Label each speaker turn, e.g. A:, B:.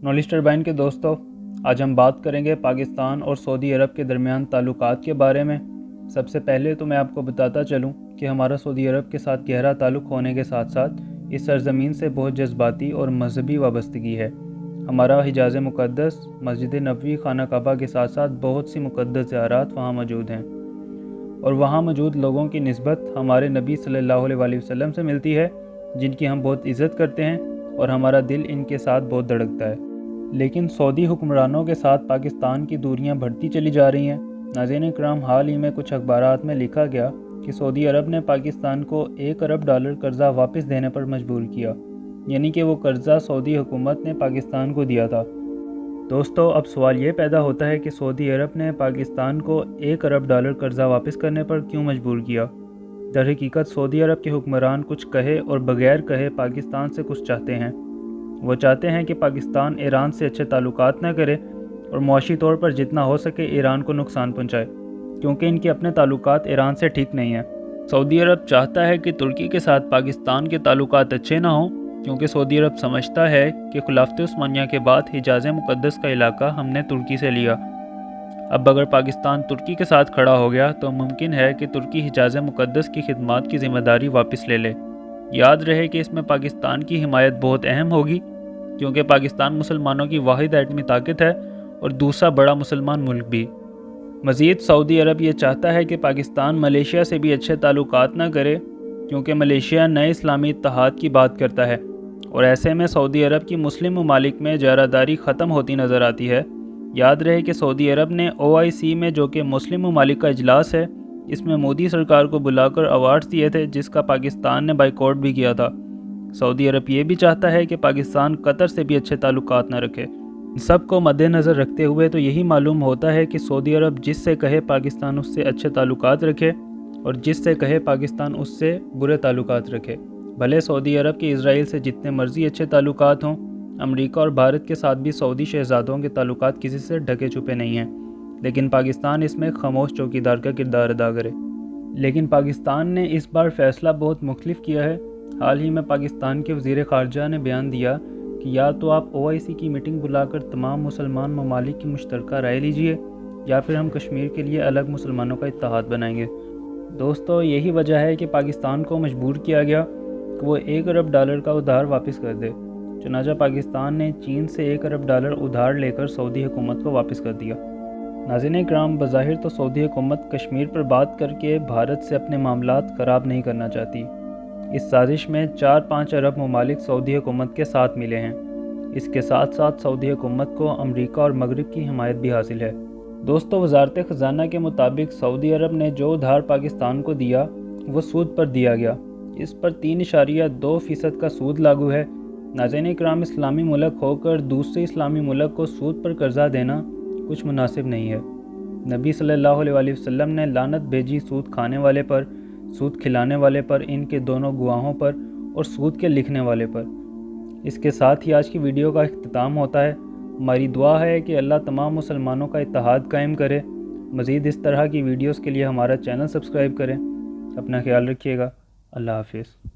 A: Knowledge turbine के दोस्तों, आज हम बात करेंगे पाकिस्तान और सऊदी अरब के दरमियान ताल्लुकात के बारे में। सबसे पहले तो मैं आपको बताता चलूं कि हमारा सऊदी अरब के साथ गहरा ताल्लुक़ होने के साथ साथ इस सरज़मीन से बहुत जज्बाती और मजहबी वाबस्तगी है। हमारा हिजाज़ मुक़द्दस, मस्जिद नबवी, खाना काबा के साथ साथ बहुत सी मुक़द्दस ज़ियारात वहाँ मौजूद हैं और वहाँ मौजूद लोगों की निस्बत हमारे नबी सल्लल्लाहु अलैहि वसल्लम से मिलती है, जिनकी हम बहुत इज़्ज़त करते हैं और हमारा दिल इनके साथ बहुत धड़कता है। लेकिन सऊदी हुक्मरानों के साथ पाकिस्तान की दूरियां बढ़ती चली जा रही हैं। नाज़रीन इकराम, हाल ही में कुछ अखबारात में लिखा गया कि सऊदी अरब ने पाकिस्तान को $1 अरब कर्ज़ा वापस देने पर मजबूर किया, यानी कि वो कर्ज़ा सऊदी हुकूमत ने पाकिस्तान को दिया था। दोस्तों, अब सवाल ये पैदा होता है कि सऊदी अरब ने पाकिस्तान को $1 अरब कर्ज़ा वापस करने पर क्यों मजबूर किया। दरहकीकत सऊदी अरब के हुक्मरान कुछ कहे और बगैर कहे पाकिस्तान से कुछ चाहते हैं। वो चाहते हैं कि पाकिस्तान ईरान से अच्छे ताल्लुकात न करे और मुआशी तौर पर जितना हो सके ईरान को नुकसान पहुंचाए, क्योंकि इनके अपने ताल्लुकात ईरान से ठीक नहीं हैं। सऊदी अरब चाहता है कि तुर्की के साथ पाकिस्तान के ताल्लुकात अच्छे ना हों, क्योंकि सऊदी अरब समझता है कि खिलाफत उस्मानिया के बाद हिजाज़ मुक़द्दस का इलाका हमने तुर्की से लिया। अब अगर पाकिस्तान तुर्की के साथ खड़ा हो गया तो मुमकिन है कि तुर्की हिजाज़ मुक़द्दस की खिदमत की ज़िम्मेदारी वापस ले ले। याद रहे कि इसमें पाकिस्तान की हिमायत बहुत अहम होगी, क्योंकि पाकिस्तान मुसलमानों की वाहिद एटमी ताकत है और दूसरा बड़ा मुसलमान मुल्क भी। मज़ीद सऊदी अरब ये चाहता है कि पाकिस्तान मलेशिया से भी अच्छे ताल्लुकात न करे, क्योंकि मलेशिया नए इस्लामी इत्तेहाद की बात करता है और ऐसे में सऊदी अरब की मुस्लिम ममालिक में जारादारी ख़त्म होती नज़र आती है। याद रहे कि सऊदी अरब ने OIC में, जो कि मुस्लिम ममालिक का इजलास है, इसमें मोदी सरकार को बुलाकर अवार्ड्स दिए थे, जिसका पाकिस्तान ने बाइकआउट भी किया था। सऊदी अरब ये भी चाहता है कि पाकिस्तान कतर से भी अच्छे ताल्लुकात न रखे। सब को मद्देनज़र रखते हुए तो यही मालूम होता है कि सऊदी अरब जिससे कहे पाकिस्तान उससे अच्छे ताल्लुकात रखे और जिससे कहे पाकिस्तान उससे बुरे ताल्लुकात रखे। भले सऊदी अरब के इजराइल से जितने मर्ज़ी अच्छे ताल्लुकात हों, अमेरिका और भारत के साथ भी सऊदी शहज़ादों के ताल्लुकात किसी से ढके छुपे नहीं हैं, लेकिन पाकिस्तान इसमें खामोश चौकीदार का किरदार अदा करे। लेकिन पाकिस्तान ने इस बार फ़ैसला बहुत मुख्तलिफ किया है। हाल ही में पाकिस्तान के वज़ीर ख़ारजा ने बयान दिया कि या तो आप OIC की मीटिंग बुलाकर तमाम मुसलमान ममालिक की मुश्तरका राय लीजिए, या फिर हम कश्मीर के लिए अलग मुसलमानों का इत्तेहाद बनाएंगे। दोस्तों, यही वजह है कि पाकिस्तान को मजबूर किया गया कि वो $1 अरब का उधार वापस कर दे। चुनांचे पाकिस्तान ने चीन से $1 अरब उधार लेकर सऊदी हुकूमत को वापस कर दिया। नाज़रीन इकराम, बज़ाहिर तो सऊदी हुकूमत कश्मीर पर बात करके भारत से अपने मामलात ख़राब नहीं करना चाहती। इस साजिश में 4-5 अरब ममालिक सऊदी हुकूमत के साथ मिले हैं। इसके साथ साथ सऊदी हुकूमत को अमरीका और मगरिब की हिमायत भी हासिल है। दोस्तों, वज़ारत ख़ज़ाना के मुताबिक सऊदी अरब ने जो उधार पाकिस्तान को दिया वो सूद पर दिया गया। इस पर 3.2% का सूद लागू है। नाज़रीन इकराम, इस्लामी मुल्क होकर दूसरे इस्लामी मुल्क को सूद पर कर्ज़ा देना कुछ मुनासिब नहीं है। नबी सल्लल्लाहु अलैहि वसल्लम ने लानत भेजी सूद खाने वाले पर, सूद खिलाने वाले पर, इनके दोनों गवाहों पर और सूद के लिखने वाले पर। इसके साथ ही आज की वीडियो का इख्तिताम होता है। हमारी दुआ है कि अल्लाह तमाम मुसलमानों का इत्तेहाद कायम करे। मज़ीद इस तरह की वीडियोस के लिए हमारा चैनल सब्सक्राइब करें। अपना ख्याल रखिएगा। अल्लाह हाफिज़।